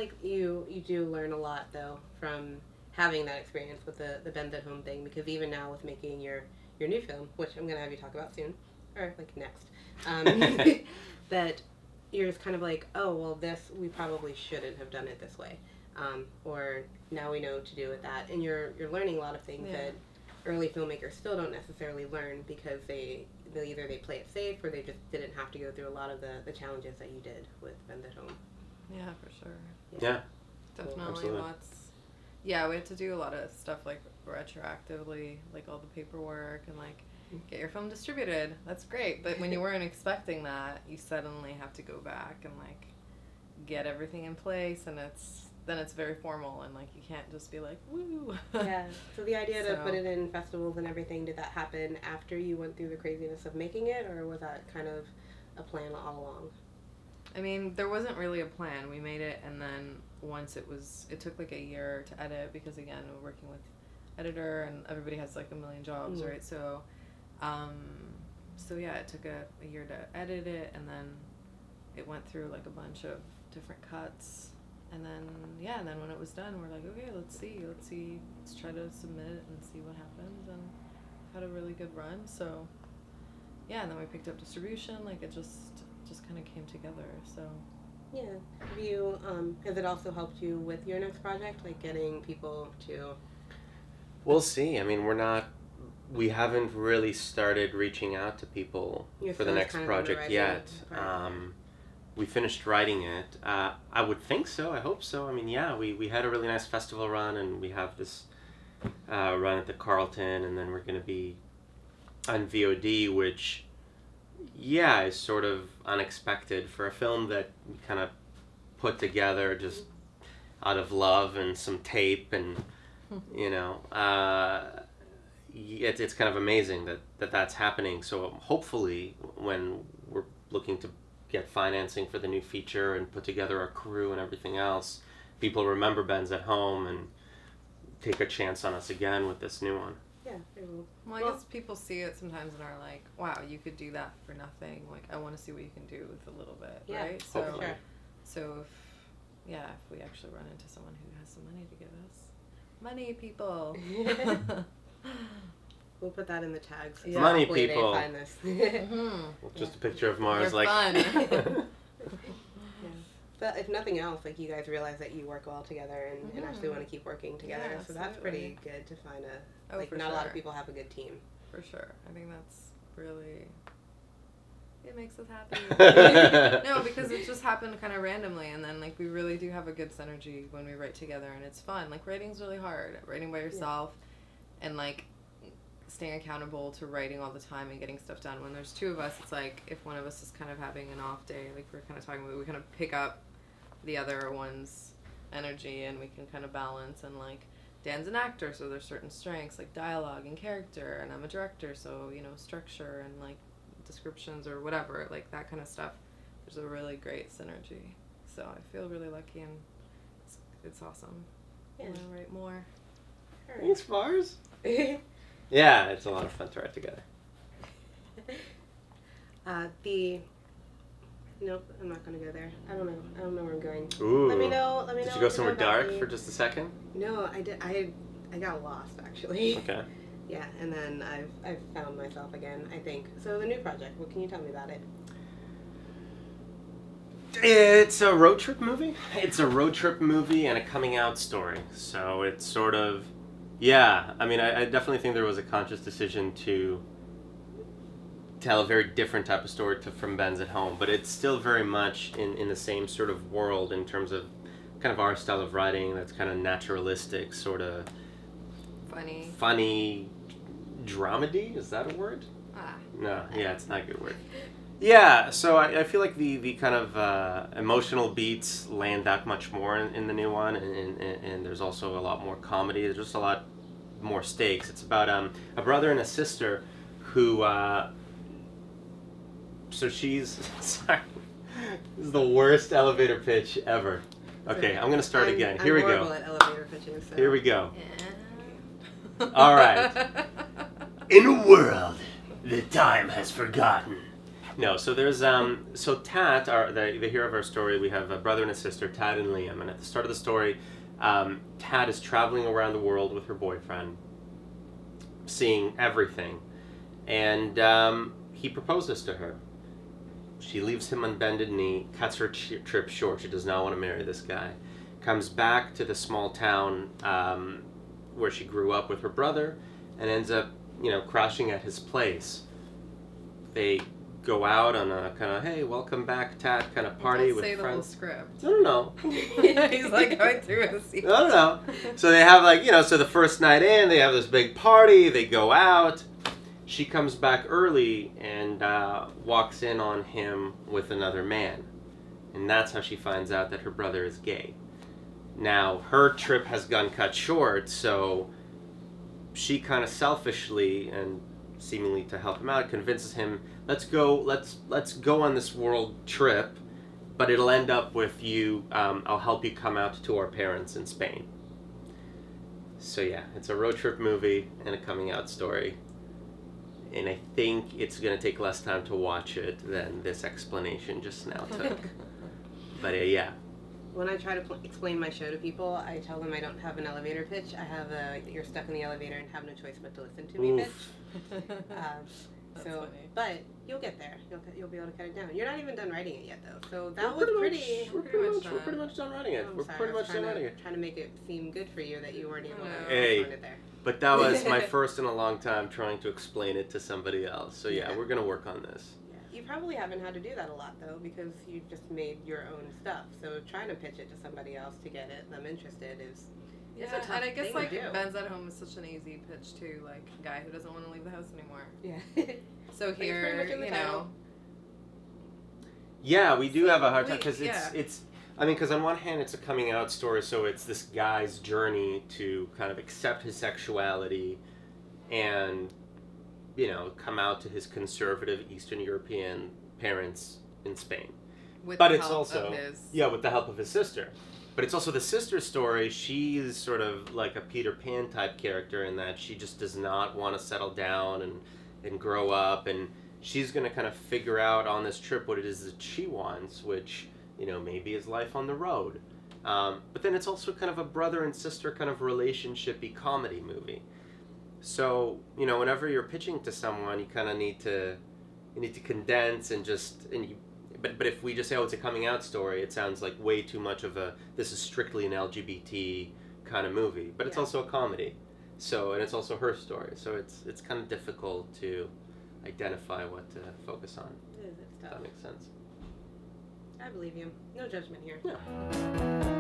like you do learn a lot though from having that experience with the Ben's at home thing, because even now with making your new film, which I'm gonna have you talk about soon, or like next, that you're just kind of like, oh well, this we probably shouldn't have done it this way, or now we know to do it that, and you're learning a lot of things that early filmmakers still don't necessarily learn because they either they play it safe or they just didn't have to go through a lot of the challenges that you did with Ben's at home. Yeah, for sure. Yeah. Definitely lots. Yeah, we had to do a lot of stuff like retroactively, like all the paperwork and like get your film distributed. That's great. But when you weren't expecting that, you suddenly have to go back and like get everything in place, and then it's very formal, and like you can't just be like, woo. Yeah. So the idea to put it in festivals and everything, did that happen after you went through the craziness of making it, or was that kind of a plan all along? I mean, there wasn't really a plan. We made it, and then once it took like a year to edit, because again, we're working with editor, and everybody has like a million jobs, right? So, yeah, it took a year to edit it, and then it went through like a bunch of different cuts, and then when it was done, we're like, okay, let's try to submit it and see what happens, and had a really good run. So, yeah, and then we picked up distribution. Like it just kind of came together. So yeah, have you has it also helped you with your next project, like getting people to? We'll see. I mean, we haven't really started reaching out to people for the next project yet. We finished writing it. I would think so. I hope so. I mean, yeah, we had a really nice festival run, and we have this run at the Carlton, and then we're going to be on VOD, which, yeah, is sort of unexpected for a film that we kind of put together just out of love and some tape, and you know, it's kind of amazing that's happening. So hopefully, when we're looking to get financing for the new feature and put together a crew and everything else, people remember Ben's at Home and take a chance on us again with this new one. Yeah, they will. Well, I guess people see it sometimes and are like, wow, you could do that for nothing. Like, I want to see what you can do with a little bit, right? So, hopefully. So if we actually run into someone who has some money to give us. Money, people. We'll put that in the tags. Yeah. Money, people. They find this. Just a picture of Mars, You're like. Fun. But if nothing else, like you guys realize that you work well together and actually want to keep working together. Yeah, so that's pretty good to find not a lot of people have a good team. For sure. I think that's really, it makes us happy. No, because it just happened kind of randomly, and then like we really do have a good synergy when we write together, and it's fun. Like writing's really hard. Writing by yourself and like staying accountable to writing all the time and getting stuff done. When there's two of us, it's like if one of us is kind of having an off day, like we're kind of talking about, we kind of pick up the other one's energy, and we can kind of balance. And like Dan's an actor, so there's certain strengths like dialogue and character, and I'm a director, so you know, structure and like descriptions or whatever, like that kind of stuff. There's a really great synergy. So I feel really lucky, and it's awesome. Yeah. I want to write more. Thanks, Mars. Yeah, it's a lot of fun to write together. Nope, I'm not going to go there. I don't know where I'm going. Ooh. Let me know. Did you go somewhere dark for just a second? No, I did. I got lost, actually. Okay. Yeah, and then I've found myself again, I think. So the new project, what can you tell me about it? It's a road trip movie. It's a road trip movie and a coming out story. So it's sort of, yeah, I mean, I definitely think there was a conscious decision to tell a very different type of story from Ben's at Home, but it's still very much in the same sort of world in terms of kind of our style of writing that's kind of naturalistic, sort of funny dramedy. Is that a word? No, yeah, it's not a good word. Yeah, so I feel like the kind of emotional beats land that much more in the new one, and there's also a lot more comedy. There's just a lot more stakes. It's about a brother and a sister who, so she's, sorry, this is the worst elevator pitch ever. Okay, I'm going to start again. Here we go. I'm horrible at elevator pitching, so. Here we go. Yeah. All right. In a world that time has forgotten, No, so there's so Tat, the hero of our story, we have a brother and a sister, Tat and Liam, and at the start of the story, Tat is traveling around the world with her boyfriend, seeing everything, and he proposes to her. She leaves him on bended knee, cuts her trip short. She does not want to marry this guy. Comes back to the small town where she grew up with her brother, and ends up, crashing at his place. They go out on a kind of, hey, welcome back, Tat, kind of party with friends. Don't say the whole script. No. He's like going through a scene. No. So they have so the first night in, they have this big party. They go out. She comes back early and walks in on him with another man. And that's how she finds out that her brother is gay. Now, her trip has gone cut short, so she kind of selfishly and seemingly to help him out convinces him, let's go on this world trip, but it'll end up with you, I'll help you come out to our parents in Spain. So yeah, it's a road trip movie and a coming out story. And I think it's going to take less time to watch it than this explanation just now took. But yeah. When I try to explain my show to people, I tell them I don't have an elevator pitch. I have you're stuck in the elevator and have no choice but to listen to me pitch. Funny. But you'll get there. You'll be able to cut it down. You're not even done writing it yet, though. So that was pretty. We're pretty much done writing it. We're pretty much done writing it. Trying to make it seem good for you that you weren't able to find it there. But that was my first in a long time trying to explain it to somebody else. So yeah, we're gonna work on this. You probably haven't had to do that a lot, though, because you just made your own stuff. So trying to pitch it to somebody else to get them interested is a tough and I guess thing to do. Ben's at Home is such an easy pitch too, like a guy who doesn't want to leave the house anymore. Yeah. So here, Yeah, we do have a hard time because it's. I mean, because on one hand, it's a coming out story, so it's this guy's journey to kind of accept his sexuality and, come out to his conservative Eastern European parents in Spain. With the help of his sister. But it's also the sister's story. She's sort of like a Peter Pan type character in that she just does not want to settle down and grow up, and she's going to kind of figure out on this trip what it is that she wants, which, maybe is life on the road. But then it's also kind of a brother and sister kind of relationship-y comedy movie. So, whenever you're pitching to someone, you kind of need to condense but if we just say, it's a coming out story, it sounds like way too much of this is strictly an LGBT kind of movie. But it's also a comedy. So, and it's also her story. So it's kind of difficult to identify what to focus on. It is, it's tough. If that makes sense. I believe you. No judgment here. Yeah.